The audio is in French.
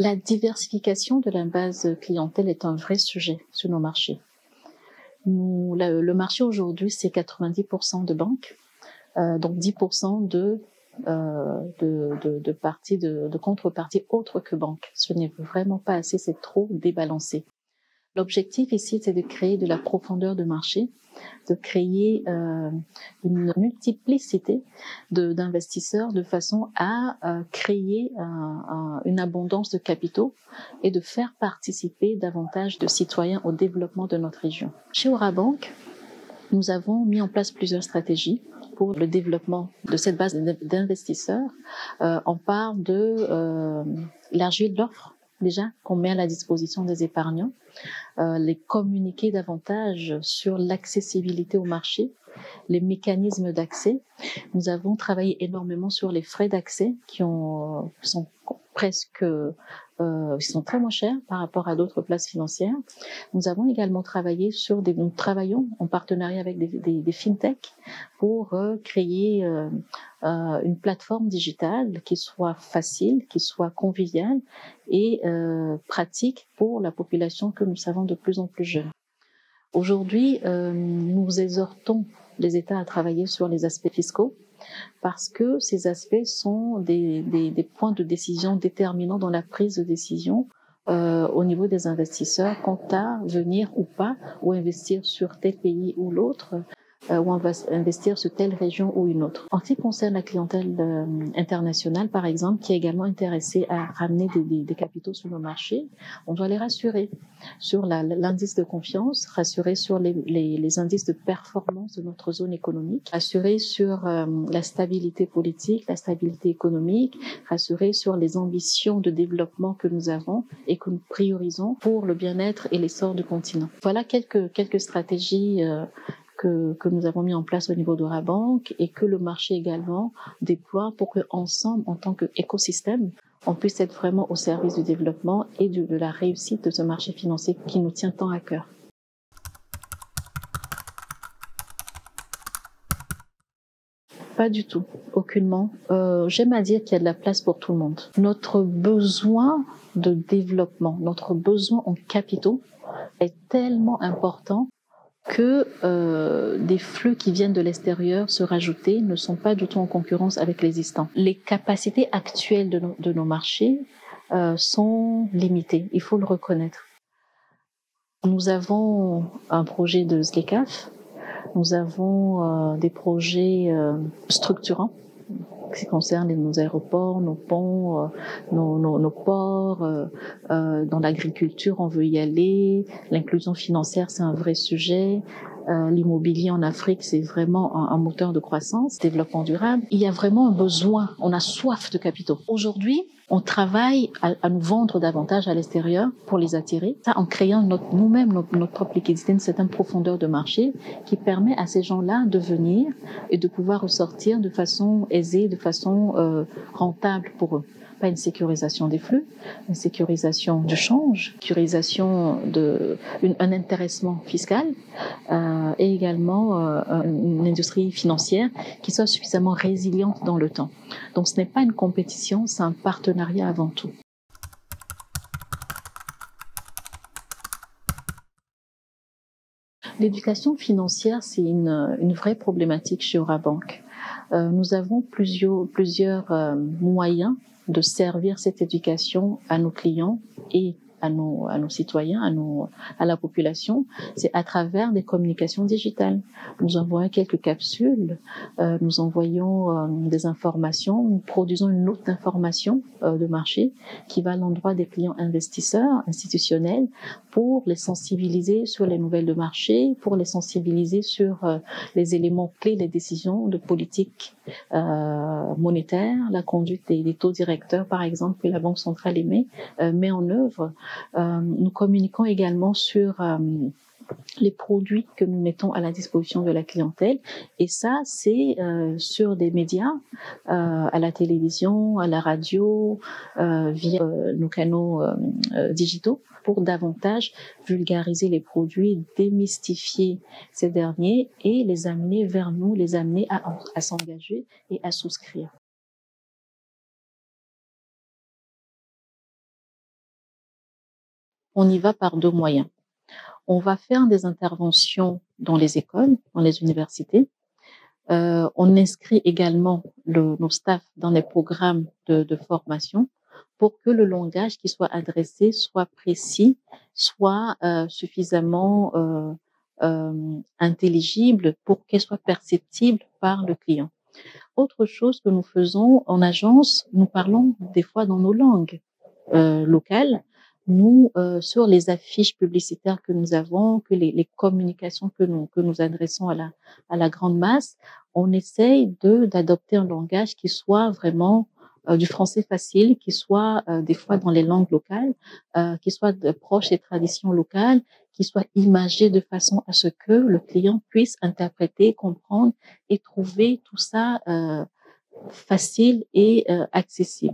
La diversification de la base clientèle est un vrai sujet sur nos marchés. Le marché aujourd'hui, c'est 90% de banques, donc 10% de contreparties autres que banques. Ce n'est vraiment pas assez, c'est trop débalancé. L'objectif ici, c'est de créer de la profondeur de marché, de créer une multiplicité d'investisseurs de façon à créer une abondance de capitaux et de faire participer davantage de citoyens au développement de notre région. Chez Orabank, nous avons mis en place plusieurs stratégies pour le développement de cette base d'investisseurs. On parle de élargir l'offre déjà qu'on met à la disposition des épargnants, les communiquer davantage sur l'accessibilité au marché, les mécanismes d'accès. Nous avons travaillé énormément sur les frais d'accès qui sont très moins chers par rapport à d'autres places financières. Nous avons également travaillé nous travaillons en partenariat avec des fintechs pour créer une plateforme digitale qui soit facile, qui soit conviviale et pratique pour la population que nous savons de plus en plus jeune. Aujourd'hui, nous exhortons les États à travailler sur les aspects fiscaux parce que ces aspects sont des points de décision déterminants dans la prise de décision au niveau des investisseurs quant à venir ou pas, ou investir sur tel pays ou l'autre, ou investir sur telle région ou une autre. En ce qui concerne la clientèle internationale, par exemple, qui est également intéressée à ramener des capitaux sur nos marchés, on doit les rassurer sur l'indice de confiance, rassurer sur les indices de performance de notre zone économique, rassurer sur la stabilité politique, la stabilité économique, rassurer sur les ambitions de développement que nous avons et que nous priorisons pour le bien-être et l'essor du continent. Voilà quelques stratégies que nous avons mis en place au niveau d'Orabank et que le marché également déploie pour qu'ensemble, en tant qu'écosystème, on puisse être vraiment au service du développement et de la réussite de ce marché financier qui nous tient tant à cœur. Pas du tout, aucunement. J'aime à dire qu'il y a de la place pour tout le monde. Notre besoin de développement, notre besoin en capitaux est tellement important que des flux qui viennent de l'extérieur se rajouter ne sont pas du tout en concurrence avec l'existant. Les capacités actuelles de nos marchés sont limitées, il faut le reconnaître. Nous avons un projet de SLECAF, nous avons des projets structurants qui concernent nos aéroports, nos ponts, nos ports. Dans l'agriculture, on veut y aller. L'inclusion financière, c'est un vrai sujet. L'immobilier en Afrique, c'est vraiment un moteur de croissance, développement durable. Il y a vraiment un besoin, on a soif de capitaux. Aujourd'hui, on travaille à nous vendre davantage à l'extérieur pour les attirer, ça en créant nous-mêmes notre propre liquidité, une certaine profondeur de marché qui permet à ces gens-là de venir et de pouvoir ressortir de façon aisée, de façon rentable pour eux. Pas une sécurisation des flux, une sécurisation du change, sécurisation un intéressement fiscal et également une industrie financière qui soit suffisamment résiliente dans le temps. Donc ce n'est pas une compétition, c'est un partenariat avant tout. L'éducation financière, c'est une vraie problématique chez Orabank. Nous avons plusieurs moyens de servir cette éducation à nos clients et à nos citoyens, à la population, c'est à travers des communications digitales. Nous envoyons quelques capsules, nous envoyons des informations, nous produisons une note d'information de marché qui va à l'endroit des clients investisseurs institutionnels pour les sensibiliser sur les nouvelles de marché, pour les sensibiliser sur les éléments clés des décisions de politique monétaire, la conduite des taux directeurs, par exemple, que la Banque centrale met en œuvre. Nous communiquons également sur les produits que nous mettons à la disposition de la clientèle, et ça c'est sur des médias, à la télévision, à la radio, via nos canaux digitaux, pour davantage vulgariser les produits, démystifier ces derniers et les amener vers nous, les amener à s'engager et à souscrire. on y va par deux moyens. On va faire des interventions dans les écoles, dans les universités. On inscrit également nos staffs dans les programmes de formation pour que le langage qui soit adressé soit précis, soit suffisamment intelligible pour qu'il soit perceptible par le client. Autre chose que nous faisons en agence, nous parlons des fois dans nos langues locales. Nous, sur les affiches publicitaires que nous avons, que les communications que nous adressons à la grande masse, on essaye d'adopter un langage qui soit vraiment du français facile, qui soit des fois dans les langues locales, qui soit proche des traditions locales, qui soit imagé de façon à ce que le client puisse interpréter, comprendre et trouver tout ça facile et accessible.